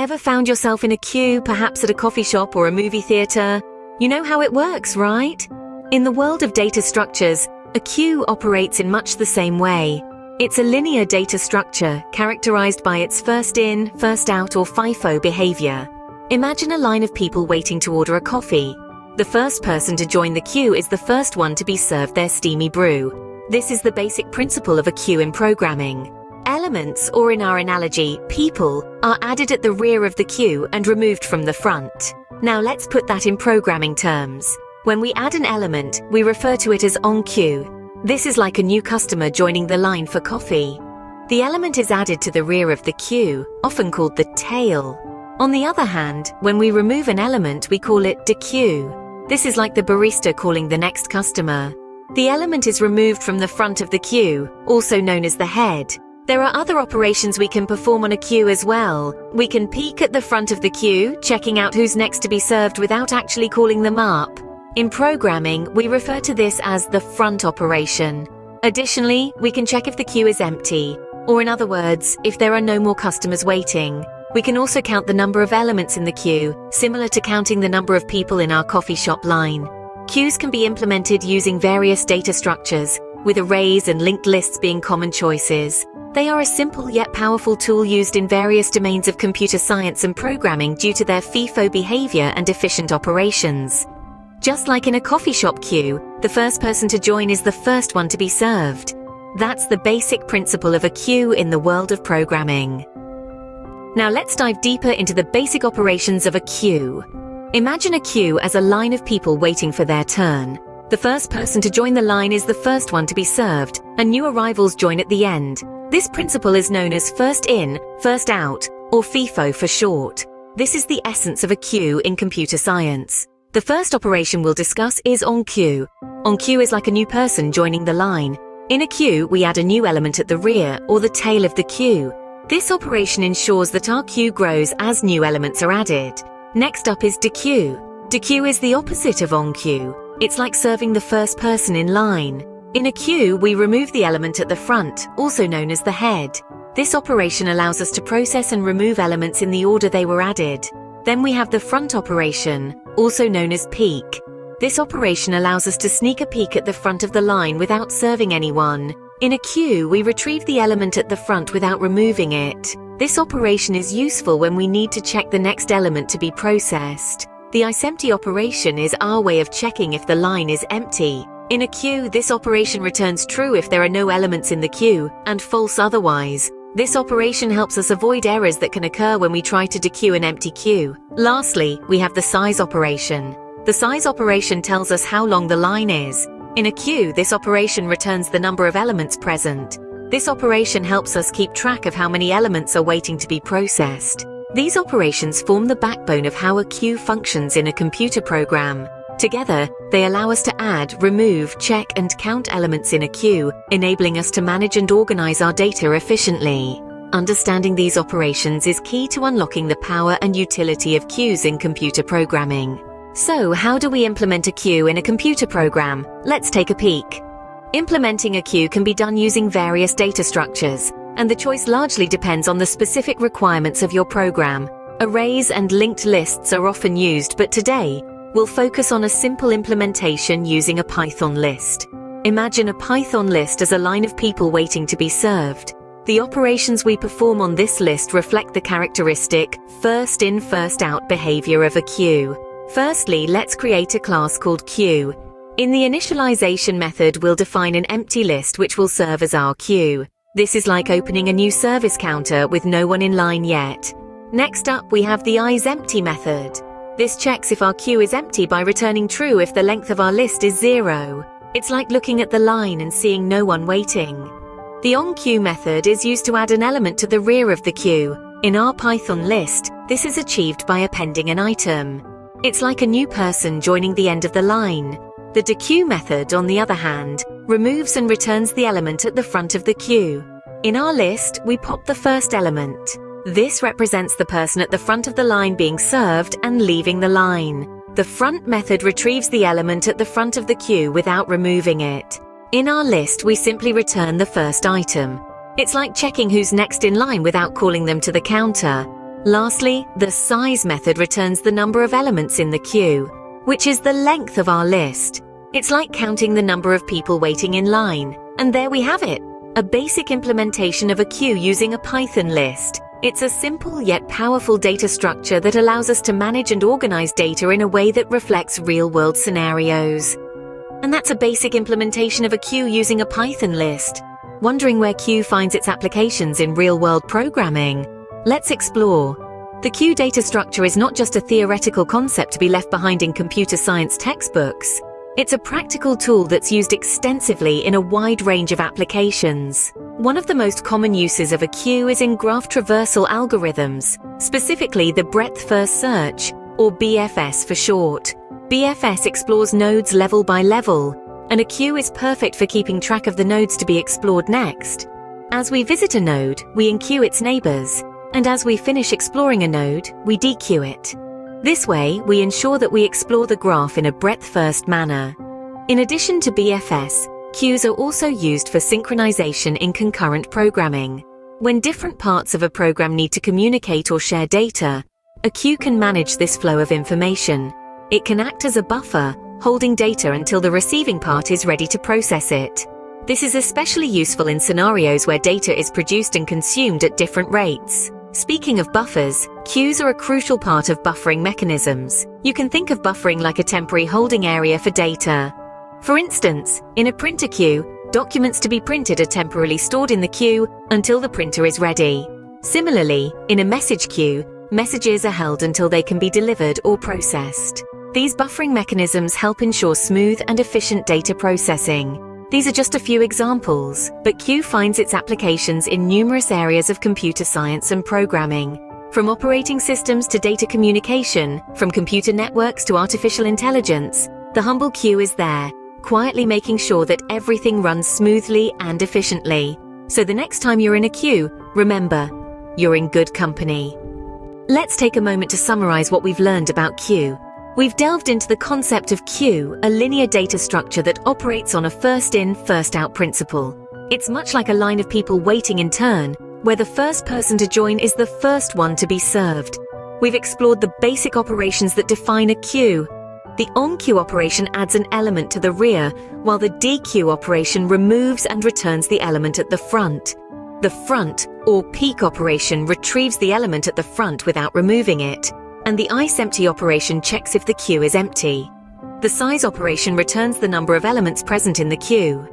Ever found yourself in a queue, perhaps at a coffee shop or a movie theater? You know how it works, right? In the world of data structures, a queue operates in much the same way. It's a linear data structure characterized by its first in, first out or FIFO behavior. Imagine a line of people waiting to order a coffee. The first person to join the queue is the first one to be served their steamy brew. This is the basic principle of a queue in programming. Elements, or in our analogy, people, are added at the rear of the queue and removed from the front. Now let's put that in programming terms. When we add an element, we refer to it as Enqueue. This is like a new customer joining the line for coffee. The element is added to the rear of the queue, often called the tail. On the other hand, when we remove an element, we call it Dequeue. This is like the barista calling the next customer. The element is removed from the front of the queue, also known as the head. There are other operations we can perform on a queue as well. We can peek at the front of the queue, checking out who's next to be served without actually calling them up. In programming, we refer to this as the front operation. Additionally, we can check if the queue is empty, or in other words, if there are no more customers waiting. We can also count the number of elements in the queue, similar to counting the number of people in our coffee shop line. Queues can be implemented using various data structures, with arrays and linked lists being common choices. They are a simple yet powerful tool used in various domains of computer science and programming due to their FIFO behavior and efficient operations. Just like in a coffee shop queue, the first person to join is the first one to be served. That's the basic principle of a queue in the world of programming. Now let's dive deeper into the basic operations of a queue. Imagine a queue as a line of people waiting for their turn. The first person to join the line is the first one to be served, and new arrivals join at the end. This principle is known as first in, first out, or FIFO for short. This is the essence of a queue in computer science. The first operation we'll discuss is Enqueue. Enqueue is like a new person joining the line. In a queue, we add a new element at the rear, or the tail of the queue. This operation ensures that our queue grows as new elements are added. Next up is Dequeue. Dequeue is the opposite of Enqueue. It's like serving the first person in line. In a queue, we remove the element at the front, also known as the head. This operation allows us to process and remove elements in the order they were added. Then we have the front operation, also known as peek. This operation allows us to sneak a peek at the front of the line without serving anyone. In a queue, we retrieve the element at the front without removing it. This operation is useful when we need to check the next element to be processed. The isEmpty operation is our way of checking if the line is empty. In a queue, this operation returns true if there are no elements in the queue, and false otherwise. This operation helps us avoid errors that can occur when we try to dequeue an empty queue. Lastly, we have the size operation. The size operation tells us how long the line is. In a queue, this operation returns the number of elements present. This operation helps us keep track of how many elements are waiting to be processed. These operations form the backbone of how a queue functions in a computer program. Together, they allow us to add, remove, check, and count elements in a queue, enabling us to manage and organize our data efficiently. Understanding these operations is key to unlocking the power and utility of queues in computer programming. So, how do we implement a queue in a computer program? Let's take a peek. Implementing a queue can be done using various data structures, and the choice largely depends on the specific requirements of your program. Arrays and linked lists are often used, but today, we'll focus on a simple implementation using a Python list. Imagine a Python list as a line of people waiting to be served. The operations we perform on this list reflect the characteristic first in, first out behavior of a queue. Firstly, let's create a class called queue. In the initialization method, we'll define an empty list which will serve as our queue. This is like opening a new service counter with no one in line yet. Next up, we have the isEmpty method. This checks if our queue is empty by returning true if the length of our list is 0. It's like looking at the line and seeing no one waiting. The onQueue method is used to add an element to the rear of the queue. In our Python list, this is achieved by appending an item. It's like a new person joining the end of the line. The Dequeue method, on the other hand, removes and returns the element at the front of the queue. In our list, we pop the first element. This represents the person at the front of the line being served and leaving the line. The front method retrieves the element at the front of the queue without removing it. In our list, we simply return the first item. It's like checking who's next in line without calling them to the counter. Lastly, the size method returns the number of elements in the queue, which is the length of our list. It's like counting the number of people waiting in line. And there we have it, a basic implementation of a queue using a Python list. It's a simple yet powerful data structure that allows us to manage and organize data in a way that reflects real-world scenarios. And that's a basic implementation of a queue using a Python list. Wondering where queue finds its applications in real-world programming? Let's explore. The queue data structure is not just a theoretical concept to be left behind in computer science textbooks. It's a practical tool that's used extensively in a wide range of applications. One of the most common uses of a queue is in graph traversal algorithms, specifically the breadth-first search, or BFS for short. BFS explores nodes level by level, and a queue is perfect for keeping track of the nodes to be explored next. As we visit a node, we enqueue its neighbors, and as we finish exploring a node, we dequeue it. This way, we ensure that we explore the graph in a breadth-first manner. In addition to BFS, queues are also used for synchronization in concurrent programming. When different parts of a program need to communicate or share data, a queue can manage this flow of information. It can act as a buffer, holding data until the receiving part is ready to process it. This is especially useful in scenarios where data is produced and consumed at different rates. Speaking of buffers, queues are a crucial part of buffering mechanisms. You can think of buffering like a temporary holding area for data. For instance, in a printer queue, documents to be printed are temporarily stored in the queue until the printer is ready. Similarly, in a message queue, messages are held until they can be delivered or processed. These buffering mechanisms help ensure smooth and efficient data processing. These are just a few examples, but queue finds its applications in numerous areas of computer science and programming. From operating systems to data communication, from computer networks to artificial intelligence, the humble queue is there, quietly making sure that everything runs smoothly and efficiently. So the next time you're in a queue, remember, you're in good company. Let's take a moment to summarize what we've learned about queue. We've delved into the concept of queue, a linear data structure that operates on a first-in, first-out principle. It's much like a line of people waiting in turn, where the first person to join is the first one to be served. We've explored the basic operations that define a queue. The onQueue operation adds an element to the rear, while the dequeue operation removes and returns the element at the front. The front, or peek operation, retrieves the element at the front without removing it, and the isEmpty operation checks if the queue is empty. The size operation returns the number of elements present in the queue.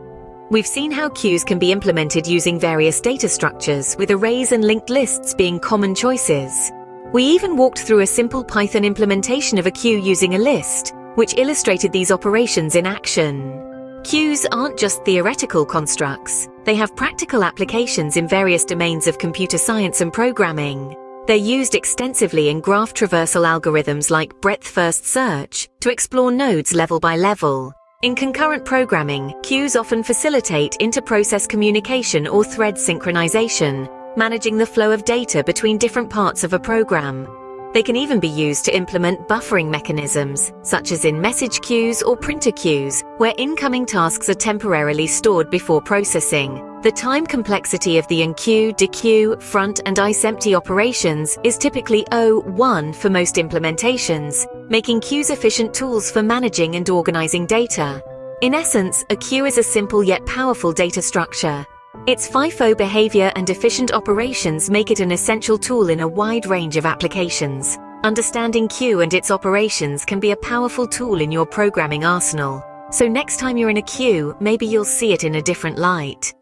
We've seen how queues can be implemented using various data structures, with arrays and linked lists being common choices. We even walked through a simple Python implementation of a queue using a list, which illustrated these operations in action. Queues aren't just theoretical constructs. They have practical applications in various domains of computer science and programming. They're used extensively in graph traversal algorithms like breadth-first search to explore nodes level by level. In concurrent programming, queues often facilitate inter-process communication or thread synchronization, managing the flow of data between different parts of a program. They can even be used to implement buffering mechanisms, such as in message queues or printer queues, where incoming tasks are temporarily stored before processing. The time complexity of the enqueue, dequeue, front, and isEmpty operations is typically O1 for most implementations, making queues efficient tools for managing and organizing data. In essence, a queue is a simple yet powerful data structure. Its FIFO behavior and efficient operations make it an essential tool in a wide range of applications. Understanding queue and its operations can be a powerful tool in your programming arsenal. So next time you're in a queue, maybe you'll see it in a different light.